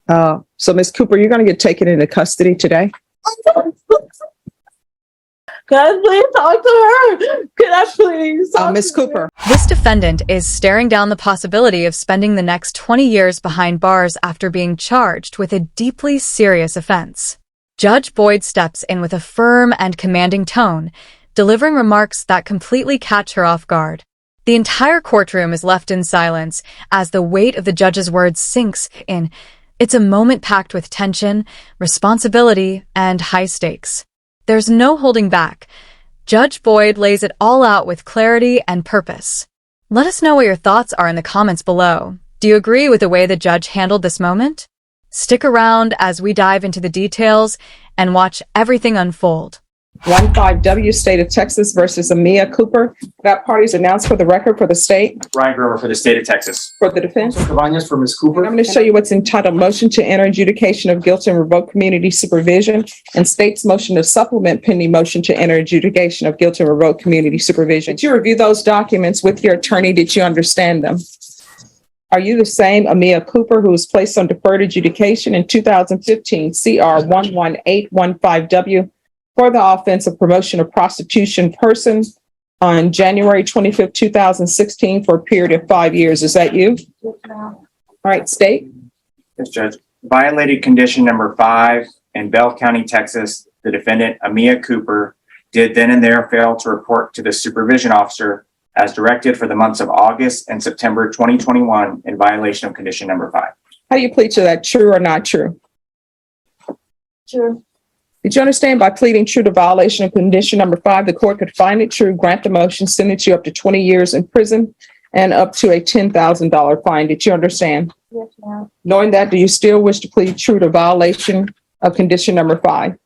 So Ms. Cooper, you're going to get taken into custody today. Can I please talk to her? Can I please talk Ms. to her? Cooper. This defendant is staring down the possibility of spending the next 20 years behind bars after being charged with a deeply serious offense. Judge Boyd steps in with a firm and commanding tone, delivering remarks that completely catch her off guard. The entire courtroom is left in silence as the weight of the judge's words sinks in. It's a moment packed with tension, responsibility, and high stakes. There's no holding back. Judge Boyd lays it all out with clarity and purpose. Let us know what your thoughts are in the comments below. Do you agree with the way the judge handled this moment? Stick around as we dive into the details and watch everything unfold. 15W State of Texas versus Amia Cooper. That party's announced for the record for the state. Ryan Grover for the state of Texas. For the defense. Cabañas for Ms. Cooper. And I'm going to show you what's entitled Motion to Enter Adjudication of Guilt and Revoke Community Supervision, and state's motion to supplement pending motion to enter adjudication of guilt and revoke community supervision. Did you review those documents with your attorney? Did you understand them? Are you the same Amia Cooper who was placed on deferred adjudication in 2015 CR 11815W for the offense of promotion of prostitution person on January 25th, 2016 for a period of 5 years? Is that you? Yes, ma'am. All right, state. Yes, Judge. Violated condition number 5 in Bell County, Texas. The defendant, Amia Cooper, did then and there fail to report to the supervision officer as directed for the months of August and September 2021 in violation of condition number 5. How do you plead to that? True or not true? True. Did you understand by pleading true to violation of condition number 5, the court could find it true, grant the motion, sentence you up to 20 years in prison and up to a $10,000 fine? Did you understand? Yes, ma'am. Knowing that, do you still wish to plead true to violation of condition number 5?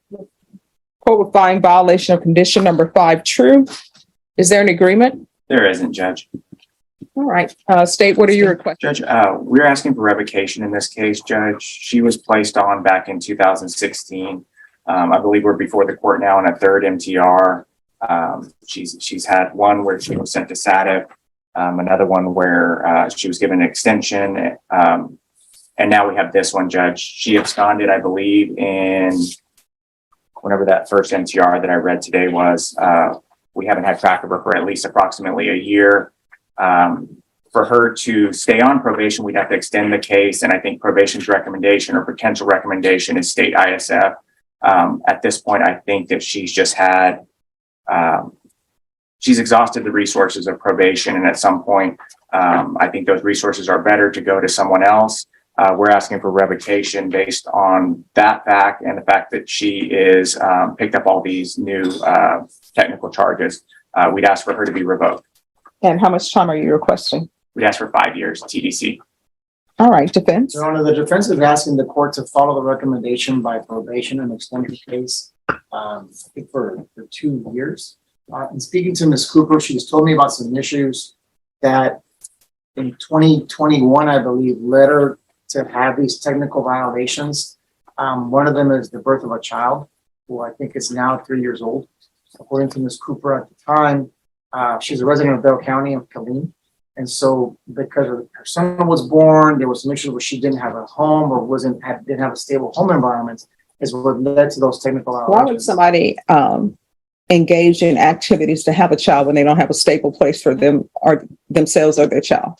Court would find violation of condition number 5 true. Is there an agreement? There isn't, Judge. All right. State, what are your requests? Judge, we're asking for revocation in this case, Judge. She was placed on back in 2016. I believe we're before the court now on a third MTR. She's had one where she was sent to SATIC, another one where she was given an extension, and now we have this one, Judge. She absconded, I believe, in whenever that first MTR that I read today was. We haven't had track of her for at least approximately a year. For her to stay on probation, we'd have to extend the case, and I think probation's recommendation or potential recommendation is state ISF. At this point, I think that she's just had, she's exhausted the resources of probation. And at some point, I think those resources are better to go to someone else. We're asking for revocation based on that fact and the fact that she is picked up all these new technical charges. We'd ask for her to be revoked. And how much time are you requesting? We'd ask for 5 years TDC. All right, defense. Your Honor, the defense is asking the court to follow the recommendation by probation and extend the case, I think for 2 years. And speaking to Ms. Cooper, she's told me about some issues that in 2021, I believe, led her to have these technical violations. One of them is the birth of a child, who I think is now 3 years old. According to Ms. Cooper at the time, she's a resident of Bell County of Killeen. And so because her son was born, there was some issues where she didn't have a home or didn't have a stable home environment, is what led to those technical violations. Why would somebody engage in activities to have a child when they don't have a stable place for them or themselves or their child?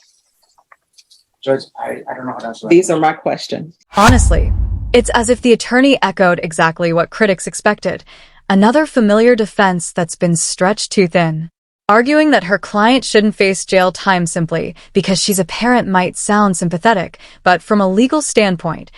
Judge, I don't know how to answer that. These are my questions. Honestly, it's as if the attorney echoed exactly what critics expected. Another familiar defense that's been stretched too thin. Arguing that her client shouldn't face jail time simply because she's a parent might sound sympathetic, but from a legal standpoint,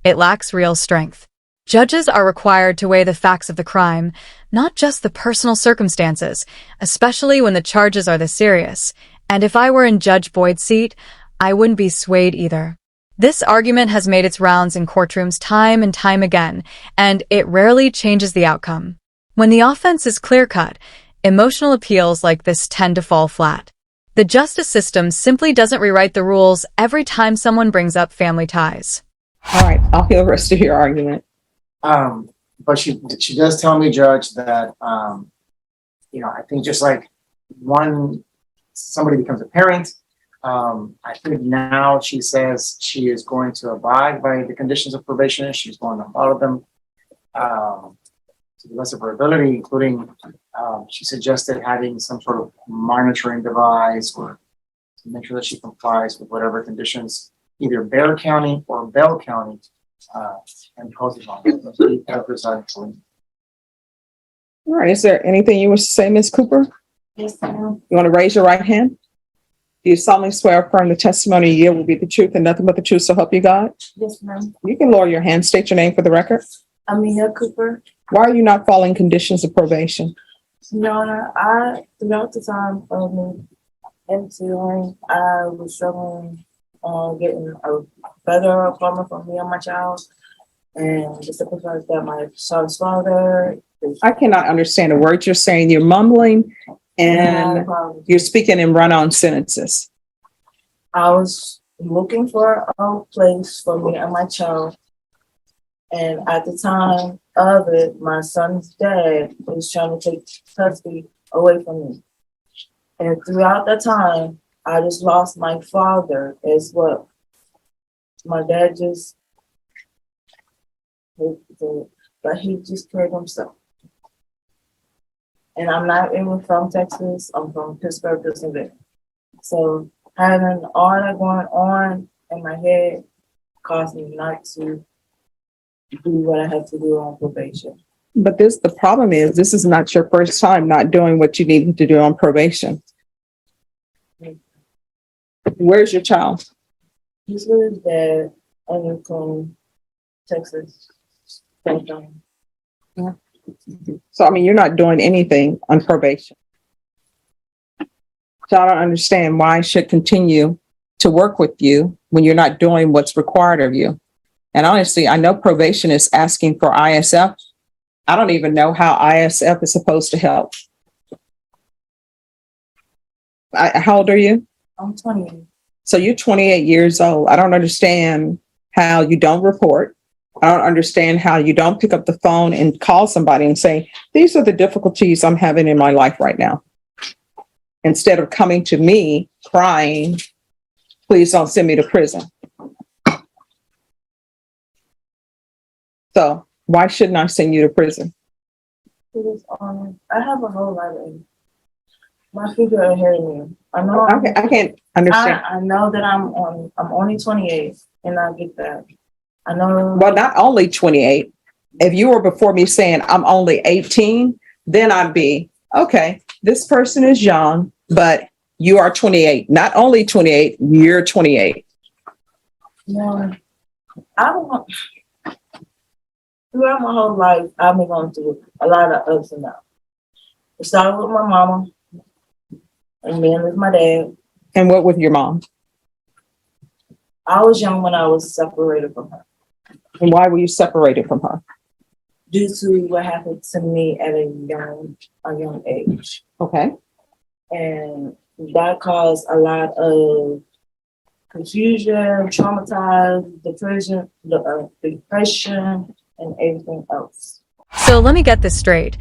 it lacks real strength. Judges are required to weigh the facts of the crime, not just the personal circumstances, especially when the charges are this serious. And if I were in Judge Boyd's seat, I wouldn't be swayed either. This argument has made its rounds in courtrooms time and time again, and it rarely changes the outcome. When the offense is clear-cut, emotional appeals like this tend to fall flat. The justice system simply doesn't rewrite the rules every time someone brings up family ties. All right, I'll hear the rest of your argument. But she does tell me, Judge, that I think just like somebody becomes a parent, I think now she says she is going to abide by the conditions of probation. She's going to follow them to the best of her ability, including she suggested having some sort of monitoring device or to make sure that she complies with whatever conditions either Bexar County or Bell County imposes on her. All right, is there anything you wish to say, Ms. Cooper? Yes, ma'am. You want to raise your right hand? Do you solemnly swear or affirm the testimony you give will be the truth and nothing but the truth, so help you God? Yes, ma'am. You can lower your hand, state your name for the record. Amina Cooper. Why are you not following conditions of probation? Your Honor, I, throughout the time of me entering, I was struggling on getting a better apartment for me and my child. And the simple fact that my son's father is. I cannot understand a word you're saying. You're mumbling and you're speaking in run-on sentences. I was looking for a place for me and my child. And at the time of it, my son's dad was trying to take custody away from me. And throughout that time, I just lost my father as well. My dad just, but he just killed himself. And I'm not even from Texas. I'm from Pittsburgh, Pennsylvania. So having all that going on in my head caused me not to do what I have to do on probation. But the problem is, this is not your first time not doing what you needed to do on probation. Where's your child? He's with his dad in Texas. So, I mean, you're not doing anything on probation. So I don't understand why I should continue to work with you when you're not doing what's required of you. And honestly, I know probation is asking for ISF. I don't even know how ISF is supposed to help. How old are you? I'm 20. So you're 28 years old. I don't understand how you don't report. I don't understand how you don't pick up the phone and call somebody and say, these are the difficulties I'm having in my life right now. Instead of coming to me crying, please don't send me to prison. So why shouldn't I send you to prison? I have a whole lot of my figure ahead of me. I know I can't understand. I know that I'm only 28 and I get that. I know. Well, not only 28. If you were before me saying I'm only 18, then I'd be, okay, this person is young, but you are 28. Not only 28, you're 28. No, I don't want. Throughout my whole life, I've been going through a lot of ups and downs. It started with my mama, and then with my dad. And what with your mom? I was young when I was separated from her. And why were you separated from her? Due to what happened to me at a young age. Okay. And that caused a lot of confusion, traumatized, depression, and everything else. So let me get this straight.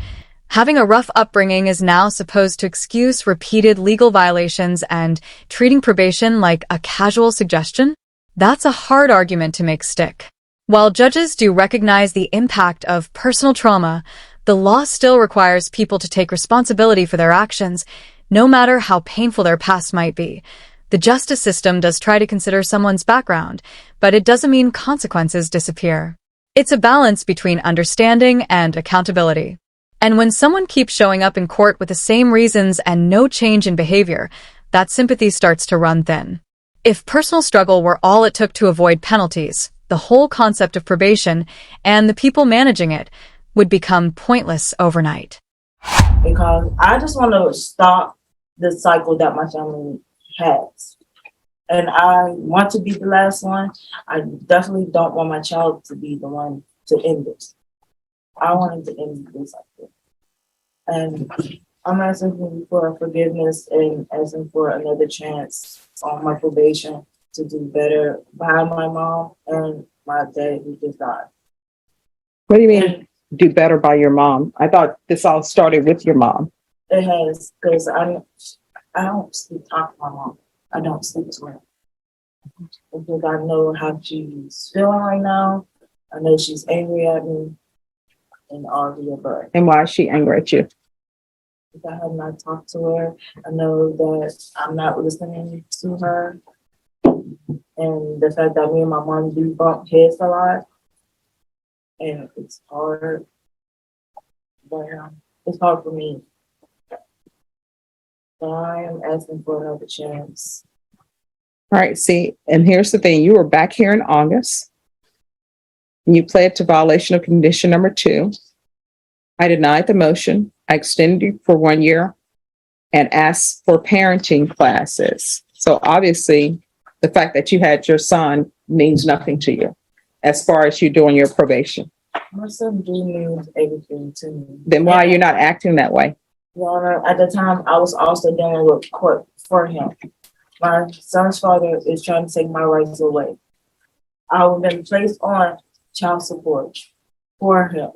Having a rough upbringing is now supposed to excuse repeated legal violations and treating probation like a casual suggestion? That's a hard argument to make stick. While judges do recognize the impact of personal trauma, the law still requires people to take responsibility for their actions, no matter how painful their past might be. The justice system does try to consider someone's background, but it doesn't mean consequences disappear. It's a balance between understanding and accountability. And when someone keeps showing up in court with the same reasons and no change in behavior, that sympathy starts to run thin. If personal struggle were all it took to avoid penalties, the whole concept of probation and the people managing it would become pointless overnight. Because I just want to stop the cycle that my family has. And I want to be the last one. I definitely don't want my child to be the one to end this. I wanted to end this cycle. And I'm asking for forgiveness and asking for another chance on my probation to do better by my mom and my dad who just died. What do you mean do better by your mom? I thought this all started with your mom. It has, because I don't talk to my mom. I don't speak to her. Because I know how she's feeling right now. I know she's angry at me and all the above. And why is she angry at you? If I have not talked to her, I know that I'm not listening to her. And the fact that me and my mom do bump heads a lot. And it's hard. But it's hard for me. So I am asking for another chance. All right, see, and here's the thing, you were back here in August. You pled to violation of condition number 2. I denied the motion. I extended you for 1 year and asked for parenting classes. So obviously, the fact that you had your son means nothing to you as far as you doing your probation. My son do means everything to me. Then why are you not acting that way? Your Honor, at the time, I was also dealing with court for him. My son's father is trying to take my rights away. I have been placed on child support for him.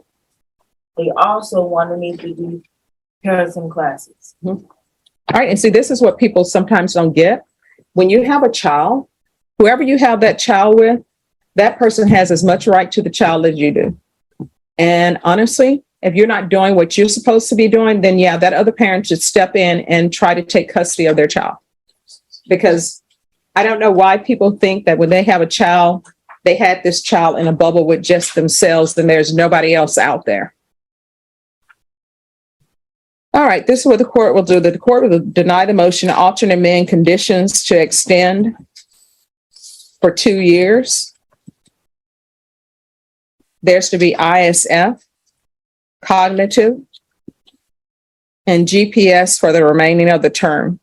They also wanted me to do parenting classes. All right, and see, this is what people sometimes don't get. When you have a child, whoever you have that child with, that person has as much right to the child as you do. And honestly, if you're not doing what you're supposed to be doing, then yeah, that other parent should step in and try to take custody of their child. Because I don't know why people think that when they have a child, they had this child in a bubble with just themselves, and there's nobody else out there. All right, this is what the court will do. The court will deny the motion, alternate amend conditions to extend for 2 years. There's to be ISF, cognitive, and GPS for the remaining of the term.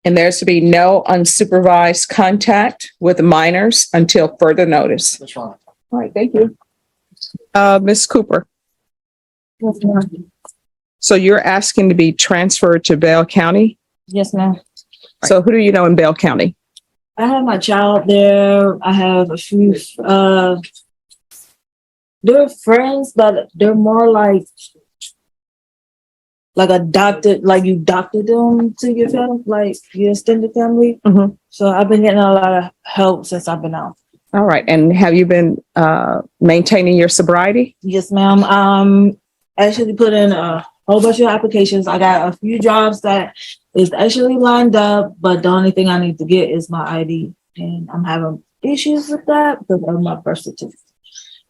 And there's to be no unsupervised contact with minors until further notice. That's wrong. All right, thank you. Ms. Cooper, so you're asking to be transferred to Bell County? Yes, ma'am. So who do you know in Bell County? I have my child there. I have a few, they're friends, but they're more like adopted, like you adopted them to your family, like your extended family. Mhm. So I've been getting a lot of help since I've been out. All right, and have you been maintaining your sobriety? Yes, ma'am. Actually put in a whole bunch of applications. I got a few jobs that is actually lined up, but the only thing I need to get is my ID. And I'm having issues with that because of my birth certificate.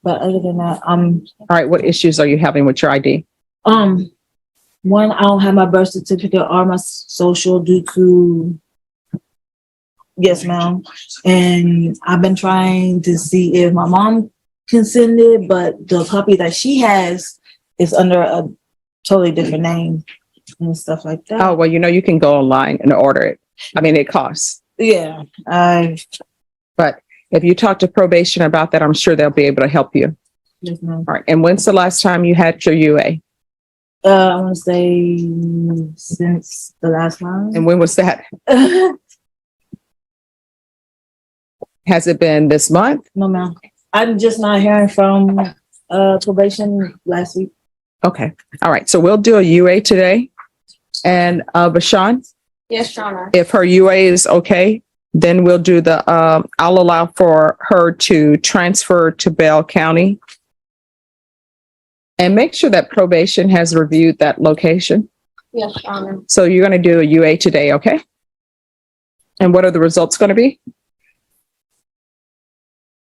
But other than that, All right, what issues are you having with your ID? one, I don't have my birth certificate or my social due to, yes, ma'am. And I've been trying to see if my mom can send it, but the puppy that she has is under a totally different name and stuff like that. Oh, well, you can go online and order it. I mean, it costs. Yeah, But if you talk to probation about that, I'm sure they'll be able to help you. yes, ma'am. All right, and when's the last time you had your UA? I want to say since the last time. And when was that? Has it been this month? No, ma'am. I'm just not hearing from probation last week. Okay, all right, so we'll do a UA today. And Bashan, Yes, Your Honor. if her UA is okay, then we'll do I'll allow for her to transfer to Bell County. And make sure that probation has reviewed that location. Yes, Your Honor. So you're going to do a UA today, okay? And what are the results going to be?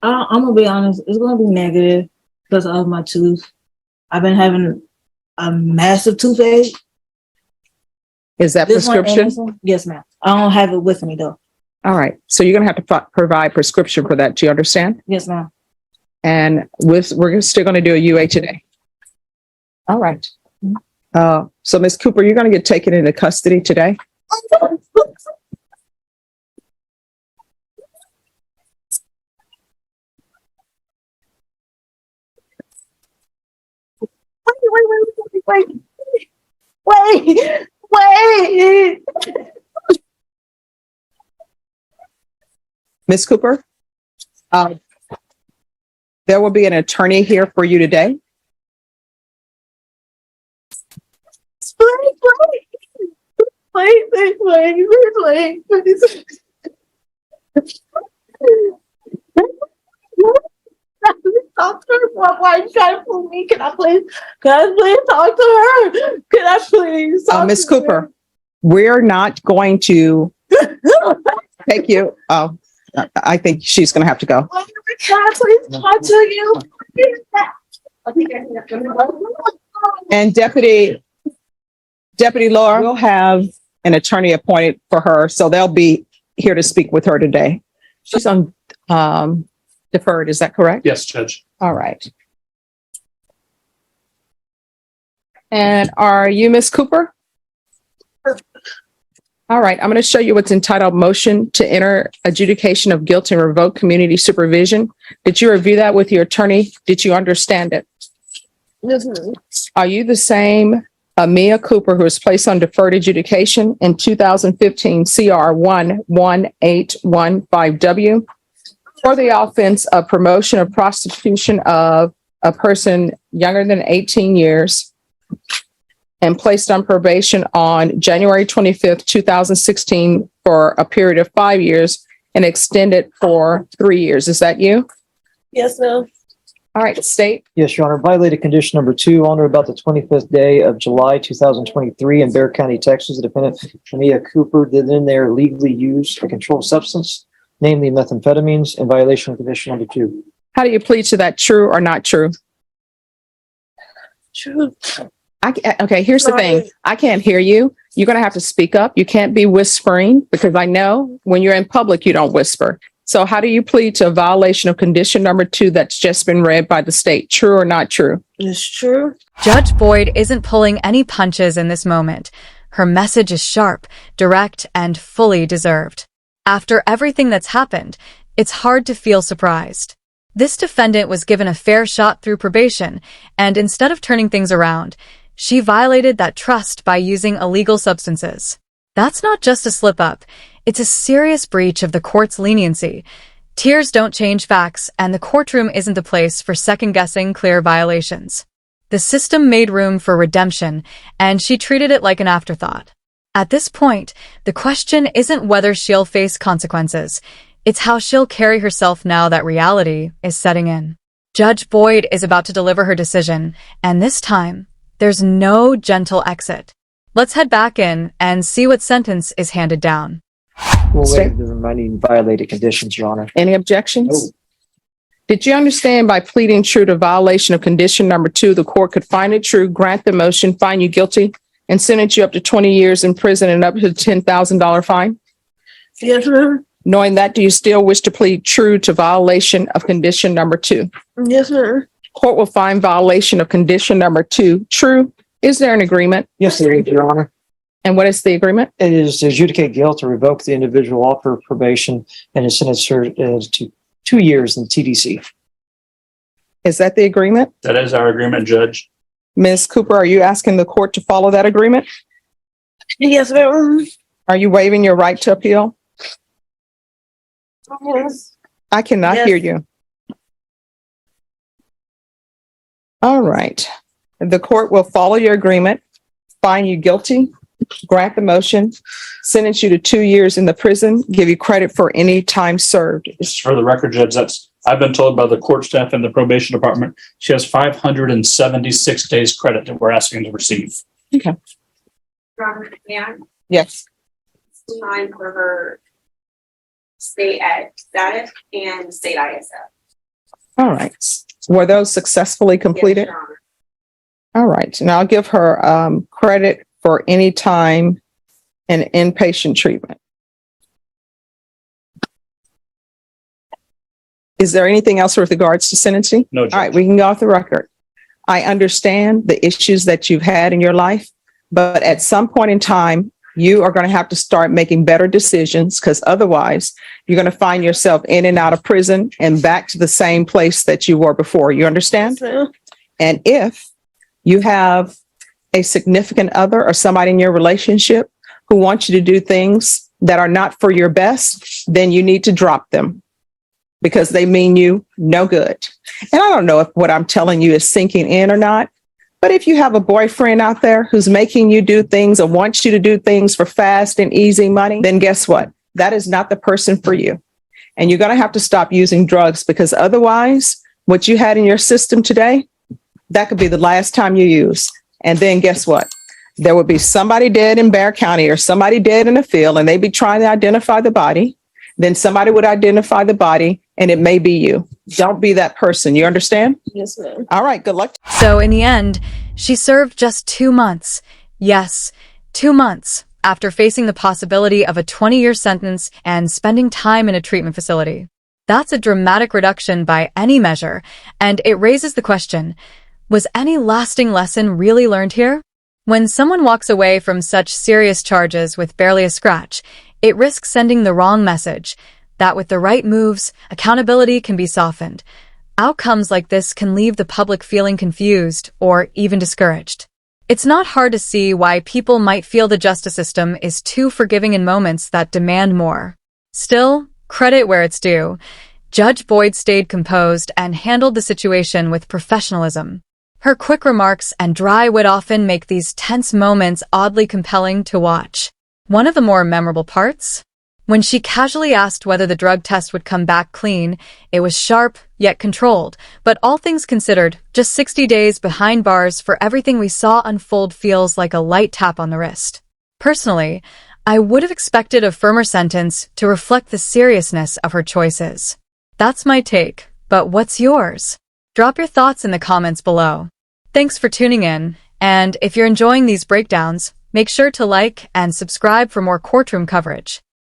I'm gonna be honest, it's gonna be negative because of my tooth. I've been having a massive toothache. Is that This one and prescription? this one? Yes, ma'am. I don't have it with me though. All right. So you're going to have to provide prescription for that. Do you understand? Yes, ma'am. And we're still going to do a UA today. All right. So Ms. Cooper, you're going to get taken into custody today. Wait. Ms. Cooper, there will be an attorney here for you today. Please. Talk to her. Why you trying to fool me? Can I please talk to her? Can I please? talk Ms. to her? Cooper, we're not going to take you. Oh, I think she's going to have to go. Can I please talk to you? And Deputy Laura, we'll have an attorney appointed for her, so they'll be here to speak with her today. She's on deferred, is that correct? Yes, Judge. All right. And are you Miss Cooper? All right, I'm going to show you what's entitled Motion to Enter Adjudication of Guilt and Revoke Community Supervision. Did you review that with your attorney? Did you understand it? Yes, ma'am. Are you the same Mia Cooper who was placed on deferred adjudication in 2015 CR 11815W for the offense of promotion or prostitution of a person younger than 18 years and placed on probation on January 25th, 2016 for a period of 5 years and extended for 3 years? Is that you? Yes, ma'am. All right, state. Yes, Your Honor. Violated condition number 2 on or about the 25th day of July 2023 in Bexar County, Texas. The defendant, Mia Cooper, did in there legally use a controlled substance, namely methamphetamines, in violation of condition number 2. How do you plead to that? True or not true? True. Okay, here's the thing. I can't hear you. You're going to have to speak up. You can't be whispering because I know when you're in public, you don't whisper. So how do you plead to a violation of condition number 2 that's just been read by the state? True or not true? It's true. Judge Boyd isn't pulling any punches in this moment. Her message is sharp, direct, and fully deserved. After everything that's happened, it's hard to feel surprised. This defendant was given a fair shot through probation, and instead of turning things around, she violated that trust by using illegal substances. That's not just a slip-up. It's a serious breach of the court's leniency. Tears don't change facts, and the courtroom isn't the place for second-guessing clear violations. The system made room for redemption, and she treated it like an afterthought. At this point, the question isn't whether she'll face consequences. It's how she'll carry herself now that reality is setting in. Judge Boyd is about to deliver her decision, and this time, there's no gentle exit. Let's head back in and see what sentence is handed down. We'll State. waive the remaining violated conditions, Your Honor. Any objections? No. Did you understand by pleading true to violation of condition number 2, the court could find it true, grant the motion, find you guilty, and sentence you up to 20 years in prison and up to a $10,000 fine? Yes, ma'am. Knowing that, do you still wish to plead true to violation of condition number 2? Yes, ma'am. Court will find violation of condition number 2 true. Is there an agreement? Yes, there is, Your Honor. And what is the agreement? It is to adjudicate guilt or revoke the individual off of probation and is sentenced to 2 years in TDC. Is that the agreement? That is our agreement, Judge. Ms. Cooper, are you asking the court to follow that agreement? Yes, ma'am. Are you waiving your right to appeal? Yes. I cannot Yes. hear you. All right. The court will follow your agreement, find you guilty, grant the motion, sentence you to 2 years in the prison, give you credit for any time served. For the record, Judge, I've been told by the court staff and the probation department, she has 576 days credit that we're asking to receive. Robert, yeah, Yes. time for her state ed status and state ISF. All right. Were those successfully completed? Yes, Your Honor. All right. And I'll give her credit for any time and inpatient treatment. Is there anything else with regards to sentencing? No, Judge. All right, we can go off the record. I understand the issues that you've had in your life, but at some point in time, you are going to have to start making better decisions because otherwise you're going to find yourself in and out of prison and back to the same place that you were before. You understand? Yes, ma'am. And if you have a significant other or somebody in your relationship who wants you to do things that are not for your best, then you need to drop them because they mean you no good. And I don't know if what I'm telling you is sinking in or not, But if you have a boyfriend out there who's making you do things or wants you to do things for fast and easy money, then guess what? That is not the person for you. And you're going to have to stop using drugs, because otherwise, what you had in your system today, that could be the last time you use. And then guess what? There would be somebody dead in Bexar County or somebody dead in a field, and they'd be trying to identify the body. Then somebody would identify the body, and it may be you. Don't be that person. You understand? Yes, ma'am. All right. Good luck. So in the end, she served just 2 months. Yes, 2 months after facing the possibility of a 20-year sentence and spending time in a treatment facility. That's a dramatic reduction by any measure, and it raises the question, was any lasting lesson really learned here? When someone walks away from such serious charges with barely a scratch, it risks sending the wrong message that with the right moves, accountability can be softened. Outcomes like this can leave the public feeling confused or even discouraged. It's not hard to see why people might feel the justice system is too forgiving in moments that demand more. Still, credit where it's due. Judge Boyd stayed composed and handled the situation with professionalism. Her quick remarks and dry wit often make these tense moments oddly compelling to watch. One of the more memorable parts? When she casually asked whether the drug test would come back clean, it was sharp yet controlled, but all things considered, just 60 days behind bars for everything we saw unfold feels like a light tap on the wrist. Personally, I would have expected a firmer sentence to reflect the seriousness of her choices. That's my take, but what's yours? Drop your thoughts in the comments below. Thanks for tuning in, and if you're enjoying these breakdowns, make sure to like and subscribe for more courtroom coverage.